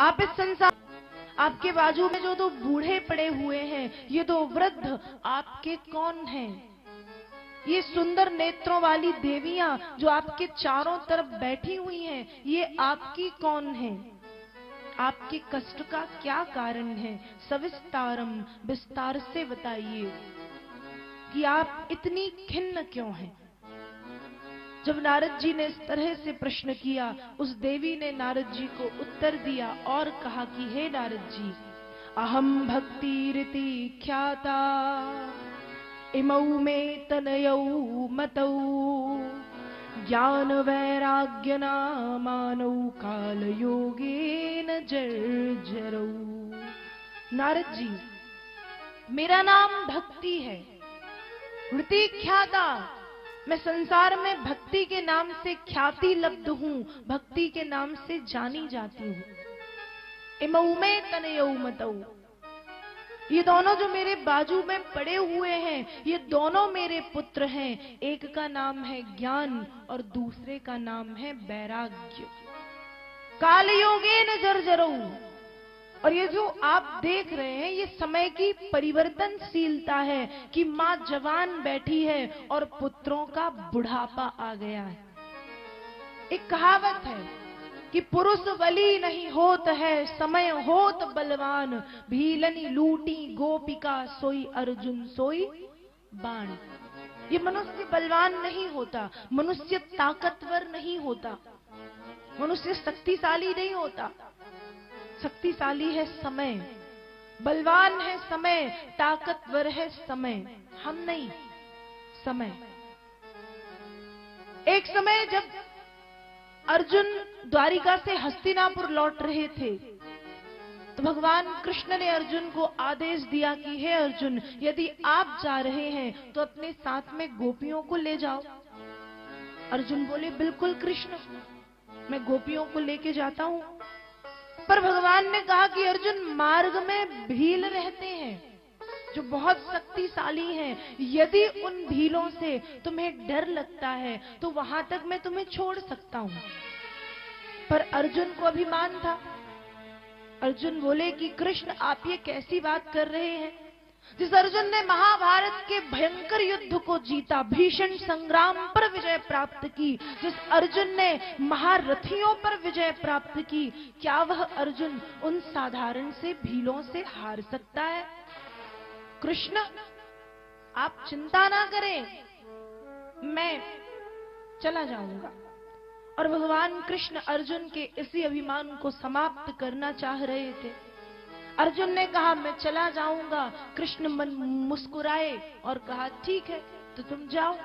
आप इस संसार, आपके बाजू में जो दो बूढ़े पड़े हुए हैं, ये दो वृद्ध आपके कौन हैं? ये सुंदर नेत्रों वाली देवियां जो आपके चारों तरफ बैठी हुई हैं, ये आपकी कौन हैं? आपके कष्ट का क्या कारण है? सविस्तारम, विस्तार से बताइए कि आप इतनी खिन्न क्यों हैं? जब नारद जी ने इस तरह से प्रश्न किया, उस देवी ने नारद जी को उत्तर दिया और कहा कि हे नारद जी, अहम भक्ति रीति ख्याता इमौ में तनयौ मतौ ज्ञान वैराग्य नामानौ काल योगेन जर्जरौ। नारद जी, मेरा नाम भक्ति है, रीति ख्याता, मैं संसार में भक्ति के नाम से ख्याति लब्ध हूं, भक्ति के नाम से जानी जाती हूं। इमौ में तनयौ मतौ, ये दोनों जो मेरे बाजू में पड़े हुए हैं, ये दोनों मेरे पुत्र हैं। एक का नाम है ज्ञान और दूसरे का नाम है वैराग्य। कालयोगेन जर्जरौ, और ये जो आप देख रहे हैं, ये समय की परिवर्तनशीलता है कि माँ जवान बैठी है और पुत्रों का बुढ़ापा आ गया है। एक कहावत है कि पुरुष बली नहीं होत है, समय होत बलवान, भीलनी लूटी गोपिका सोई अर्जुन सोई बाण। ये मनुष्य बलवान नहीं होता, मनुष्य ताकतवर नहीं होता, मनुष्य शक्तिशाली नहीं होता। शक्तिशाली है समय, बलवान है समय, ताकतवर है समय, हम नहीं, समय। एक समय जब अर्जुन द्वारिका से हस्तिनापुर लौट रहे थे, तो भगवान कृष्ण ने अर्जुन को आदेश दिया कि हे अर्जुन, यदि आप जा रहे हैं तो अपने साथ में गोपियों को ले जाओ। अर्जुन बोले, बिल्कुल कृष्ण, मैं गोपियों को लेके जाता हूं। पर भगवान ने कहा कि अर्जुन, मार्ग में भील रहते हैं जो बहुत शक्तिशाली हैं, यदि उन भीलों से तुम्हें डर लगता है तो वहां तक मैं तुम्हें छोड़ सकता हूं। पर अर्जुन को अभिमान था। अर्जुन बोले कि कृष्ण, आप ये कैसी बात कर रहे हैं? जिस अर्जुन ने महाभारत के भयंकर युद्ध को जीता, भीषण संग्राम पर विजय प्राप्त की, जिस अर्जुन ने महारथियों पर विजय प्राप्त की, क्या वह अर्जुन उन साधारण से भीलों से हार सकता है? कृष्ण, आप चिंता ना करें, मैं चला जाऊंगा। और भगवान कृष्ण अर्जुन के इसी अभिमान को समाप्त करना चाह रहे थे। अर्जुन ने कहा, मैं चला जाऊंगा। कृष्ण मुस्कुराए और कहा, ठीक है, तो तुम जाओ।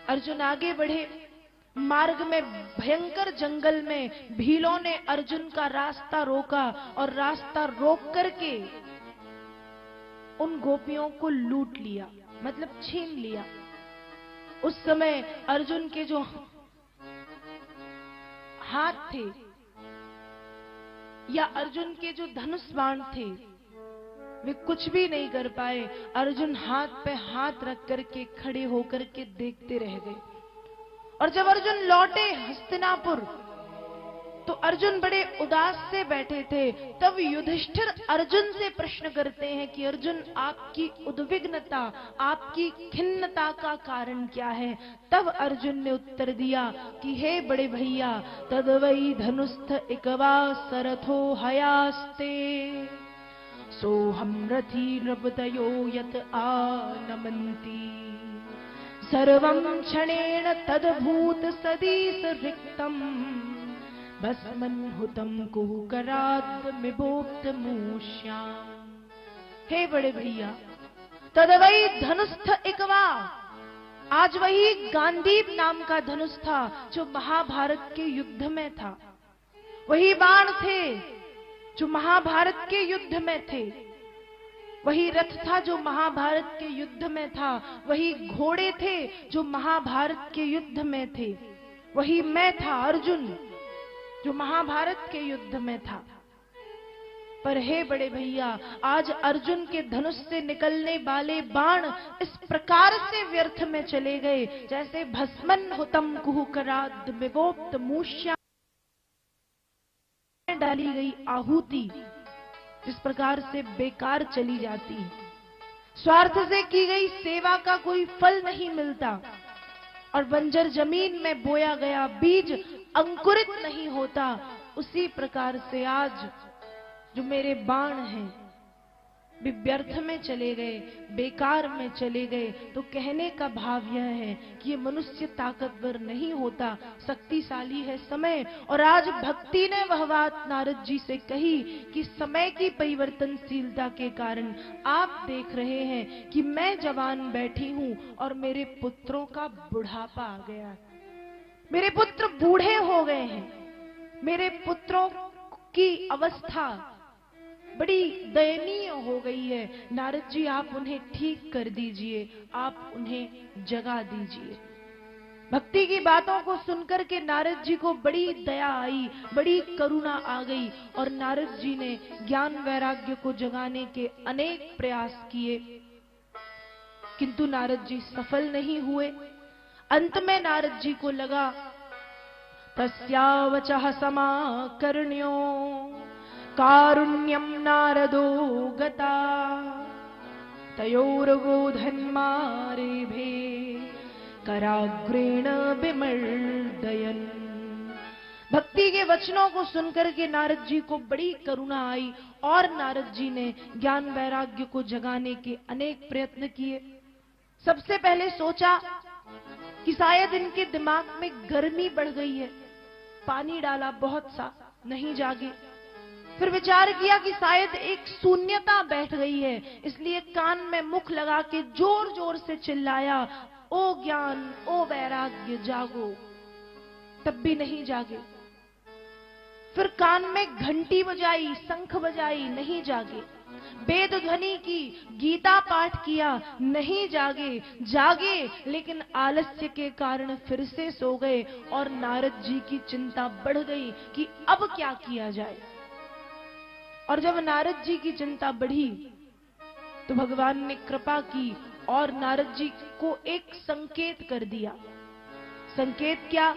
अर्जुन आगे बढ़े। मार्ग में भयंकर जंगल में भीलों ने अर्जुन का रास्ता रोका और रास्ता रोक करके उन गोपियों को लूट लिया, मतलब छीन लिया। उस समय अर्जुन के जो हाथ थे या अर्जुन के जो धनुष बाण थे, वे कुछ भी नहीं कर पाए। अर्जुन हाथ पे हाथ रख करके खड़े होकर के देखते रह गए। और जब अर्जुन लौटे हस्तिनापुर, तो अर्जुन बड़े उदास से बैठे थे। तब युधिष्ठिर अर्जुन से प्रश्न करते हैं कि अर्जुन, आपकी उद्विग्नता, आपकी खिन्नता का कारण क्या है? तब अर्जुन ने उत्तर दिया कि हे बड़े भैया, तदवै धनुस्थ इकवा सरथो हयास्ते सोहम रथी नृपतयो यत आनमन्ति सर्वं क्षणेन तद्भूत सदीस रिक्तम भस्मन हुतम कुहकराद मिबोक्त मूष्याम। हे बड़े भैया, तदवै धनुस्थ इकवा, आज वही गांडीव नाम का धनुष था जो महाभारत के युद्ध में था। वही बाण थे जो महाभारत के युद्ध में थे। वही रथ था जो महाभारत के युद्ध में था। वही घोड़े थे जो महाभारत के युद्ध में थे। वही मैं था, अर्जुन, जो महाभारत के युद्ध में था। पर हे बड़े भैया, आज अर्जुन के धनुष से निकलने वाले बाण इस प्रकार से व्यर्थ में चले गए जैसे भस्मन हुतम कुहकराद विभोक्त मूष्या में डाली गई आहुति जिस प्रकार से बेकार चली जाती है, स्वार्थ से की गई सेवा का कोई फल नहीं मिलता और बंजर जमीन में बोया गया बीज अंकुरित नहीं होता, उसी प्रकार से आज जो मेरे बाण हैं भी व्यर्थ में चले गए, बेकार में चले गए। तो कहने का भाव यह है कि ये मनुष्य ताकतवर नहीं होता, शक्तिशाली है समय। और आज भक्ति ने वह बात नारद जी से कही कि समय की परिवर्तनशीलता के कारण आप देख रहे हैं कि मैं जवान बैठी हूं और मेरे पुत्रों का बुढ़ापा आ गया, मेरे पुत्र बूढ़े हो गए हैं, मेरे पुत्रों की अवस्था बड़ी दयनीय हो गई है। नारद जी आप उन्हें ठीक कर दीजिए, आप उन्हें जगा दीजिए। भक्ति की बातों को सुनकर के नारद जी को बड़ी दया आई, बड़ी करुणा आ गई और नारद जी ने ज्ञान वैराग्य को जगाने के अनेक प्रयास किए, किंतु नारद जी सफल नहीं हुए। अंत में नारद जी को लगा तस्यावचः समाकर्ण्यो कारुण्यम नारदो गता तयोर्वोधन्मारेभे कराग्रेण विमर्दयन्। भक्ति के वचनों को सुनकर के नारद जी को बड़ी करुणा आई और नारद जी ने ज्ञान वैराग्य को जगाने के अनेक प्रयत्न किए। सबसे पहले सोचा कि शायद इनके दिमाग में गर्मी बढ़ गई है, पानी डाला बहुत सा, नहीं जागे। फिर विचार किया कि शायद एक शून्यता बैठ गई है, इसलिए कान में मुख लगा के जोर जोर से चिल्लाया, ओ ज्ञान ओ वैराग्य जागो, तब भी नहीं जागे। फिर कान में घंटी बजाई, शंख बजाई, नहीं जागे। वेद ध्वनि की, गीता पाठ किया, नहीं जागे। जागे लेकिन आलस्य के कारण फिर से सो गए और नारद जी की चिंता बढ़ गई कि अब क्या किया जाए। और जब नारद जी की चिंता बढ़ी तो भगवान ने कृपा की और नारद जी को एक संकेत कर दिया। संकेत क्या?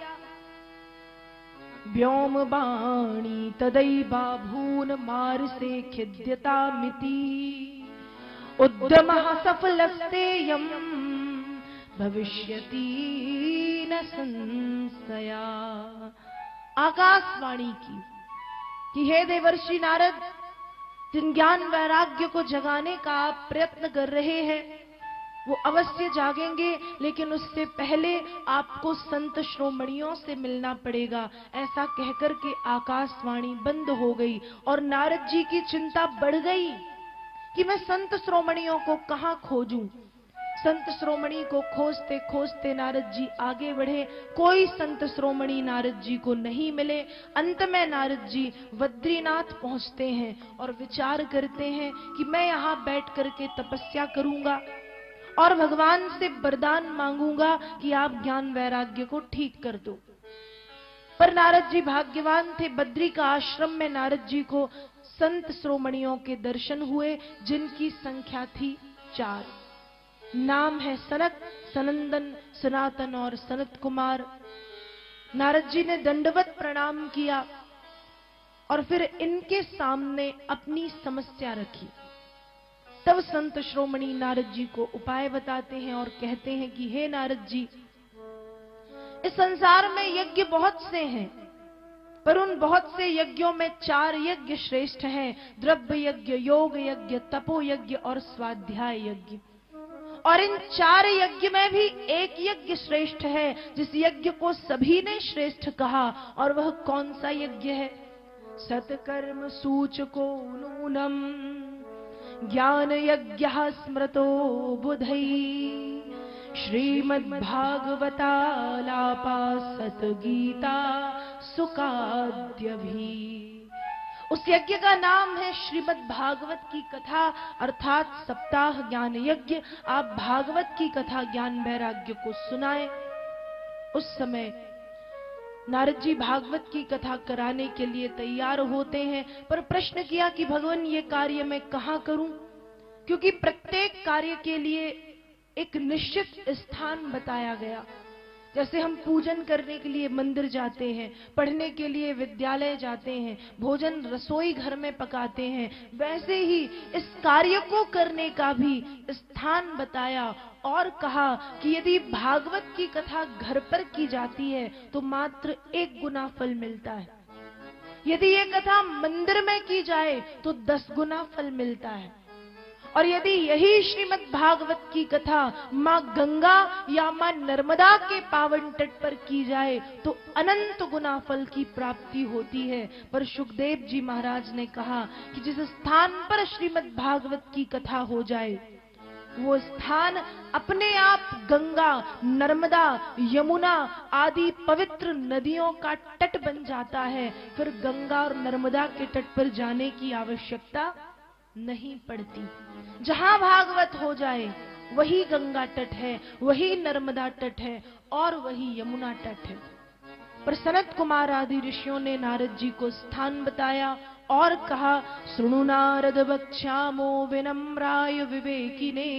व्योम वाणी तदैवा भून मार से खिद्यता मिति उद्यमः सफलस्तेयं भविष्यति न संशया। आकाशवाणी की कि हे देवर्षि नारद, जिन ज्ञान वैराग्य को जगाने का आप प्रयत्न कर रहे हैं वो अवश्य जागेंगे, लेकिन उससे पहले आपको संत श्रोमणियों से मिलना पड़ेगा। ऐसा कहकर के आकाशवाणी बंद हो गई और नारद जी की चिंता बढ़ गई कि मैं संत श्रोमणियों को कहां खोजूं। संत श्रोमणी को खोजते खोजते नारद जी आगे बढ़े, कोई संत श्रोमणी नारद जी को नहीं मिले। अंत में नारद जी बद्रीनाथ पहुंचते हैं और विचार करते हैं कि मैं यहां बैठ करके तपस्या करूंगा और भगवान से वरदान मांगूंगा कि आप ज्ञान वैराग्य को ठीक कर दो। पर नारद जी भाग्यवान थे, बद्री का आश्रम में नारद जी को संत श्रोमणियों के दर्शन हुए, जिनकी संख्या थी 4। नाम है सनक, सनंदन, सनातन और सनत कुमार। नारद जी ने दंडवत प्रणाम किया और फिर इनके सामने अपनी समस्या रखी। तब संत श्रोमणी नारद जी को उपाय बताते हैं और कहते हैं कि हे नारद जी, इस संसार में यज्ञ बहुत से हैं, पर उन बहुत से यज्ञों में 4 यज्ञ श्रेष्ठ हैं। द्रव्य यज्ञ, योग यज्ञ, तपो यज्ञ और स्वाध्याय यज्ञ। और इन 4 यज्ञ में भी एक यज्ञ श्रेष्ठ है, जिस यज्ञ को सभी ने श्रेष्ठ कहा। और वह कौन सा यज्ञ है? सत्कर्म सूचको नूनम ज्ञान यज्ञ स्मृतो बुधई श्रीमद्भागवतालापा सतगीता सुकाद्य भी। उस यज्ञ का नाम है श्रीमद् भागवत की कथा, अर्थात सप्ताह ज्ञान यज्ञ। आप भागवत की कथा ज्ञान वैराग्य को सुनाएं। उस समय नारद जी भागवत की कथा कराने के लिए तैयार होते हैं, पर प्रश्न किया कि भगवान ये कार्य मैं कहां करूं, क्योंकि प्रत्येक कार्य के लिए एक निश्चित स्थान बताया गया। जैसे हम पूजन करने के लिए मंदिर जाते हैं, पढ़ने के लिए विद्यालय जाते हैं, भोजन रसोई घर में पकाते हैं, वैसे ही इस कार्य को करने का भी स्थान बताया और कहा कि यदि भागवत की कथा घर पर की जाती है तो मात्र 1 गुना फल मिलता है, यदि ये कथा मंदिर में की जाए तो 10 गुना फल मिलता है, और यदि यही श्रीमद् भागवत की कथा मां गंगा या मां नर्मदा के पावन तट पर की जाए तो अनंत गुना फल की प्राप्ति होती है। पर शुकदेव जी महाराज ने कहा कि जिस स्थान पर श्रीमद् भागवत की कथा हो जाए वो स्थान अपने आप गंगा, नर्मदा, यमुना आदि पवित्र नदियों का तट बन जाता है। फिर गंगा और नर्मदा के तट पर जाने की आवश्यकता नहीं पड़ती। जहां भागवत हो जाए वही गंगा तट है, वही नर्मदा तट है और वही यमुना तट है। पर सनत कुमार आदि ऋषियों ने नारद जी को स्थान बताया और कहा, शृणु नारद वक्ष्यामो विनम्राय विवेकिने।